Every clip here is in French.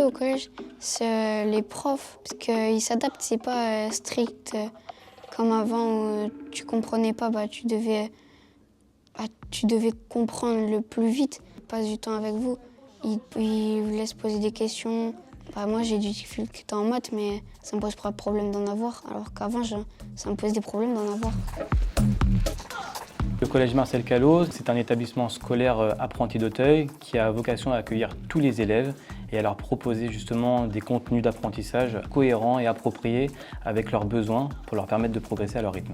au collège, c'est les profs, parce qu'ils s'adaptent, c'est pas strict comme avant où tu comprenais pas, tu devais comprendre le plus vite. Ils passent du temps avec vous, ils vous laissent poser des questions. Moi j'ai des difficultés en maths, mais ça me pose pas de problème d'en avoir, alors qu'avant ça me pose des problèmes d'en avoir. Le collège Marcel Callot, c'est un établissement scolaire apprenti d'Auteuil qui a vocation à accueillir tous les élèves et à leur proposer justement des contenus d'apprentissage cohérents et appropriés avec leurs besoins pour leur permettre de progresser à leur rythme.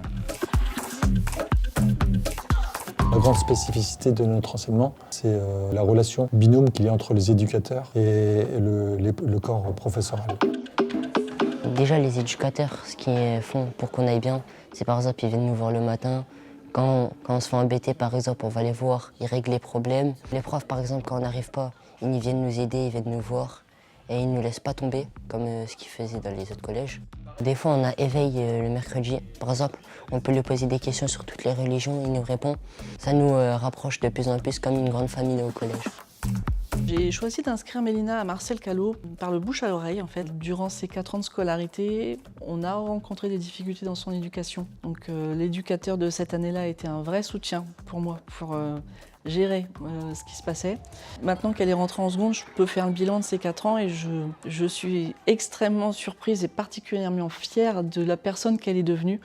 La grande spécificité de notre enseignement, c'est la relation binôme qu'il y a entre les éducateurs et le corps professoral. Déjà, les éducateurs, ce qu'ils font pour qu'on aille bien, c'est par exemple, ils viennent nous voir le matin. Quand on se fait embêter, par exemple, on va les voir, ils règlent les problèmes. Les profs, par exemple, quand on n'arrive pas, ils viennent nous aider, ils viennent nous voir et ils ne nous laissent pas tomber, comme ce qu'ils faisaient dans les autres collèges. Des fois, on a éveil le mercredi. Par exemple, on peut lui poser des questions sur toutes les religions, il nous répond. Ça nous rapproche de plus en plus comme une grande famille au collège. J'ai choisi d'inscrire Mélina à Marcel Callot par le bouche à l'oreille en fait. Durant ses 4 ans de scolarité, on a rencontré des difficultés dans son éducation. Donc l'éducateur de cette année-là a été un vrai soutien pour moi, pour gérer ce qui se passait. Maintenant qu'elle est rentrée en seconde, je peux faire le bilan de ces 4 ans et je suis extrêmement surprise et particulièrement fière de la personne qu'elle est devenue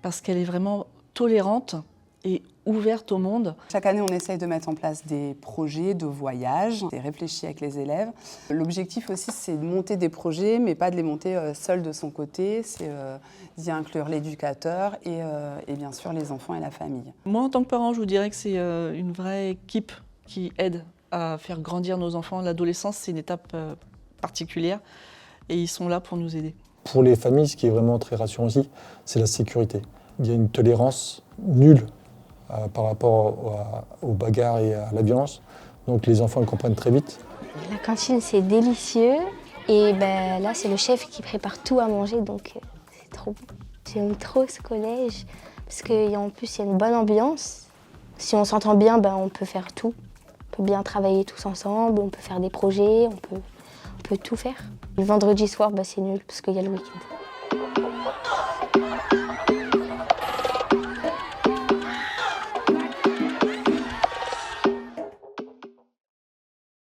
parce qu'elle est vraiment tolérante et ouverte au monde. Chaque année, on essaye de mettre en place des projets de voyage, et réfléchir avec les élèves. L'objectif aussi, c'est de monter des projets, mais pas de les monter seul de son côté. C'est d'y inclure l'éducateur et bien sûr les enfants et la famille. Moi, en tant que parent, je vous dirais que c'est une vraie équipe qui aide à faire grandir nos enfants. L'adolescence, c'est une étape particulière et ils sont là pour nous aider. Pour les familles, ce qui est vraiment très rassurant aussi, c'est la sécurité. Il y a une tolérance nulle par rapport aux bagarres et à la violence. Donc les enfants le comprennent très vite. La cantine, c'est délicieux. Et là, c'est le chef qui prépare tout à manger, donc c'est trop bon. J'aime trop ce collège, parce qu'en plus, il y a une bonne ambiance. Si on s'entend bien, on peut faire tout. On peut bien travailler tous ensemble, on peut faire des projets, on peut tout faire. Le vendredi soir, c'est nul, parce qu'il y a le week-end.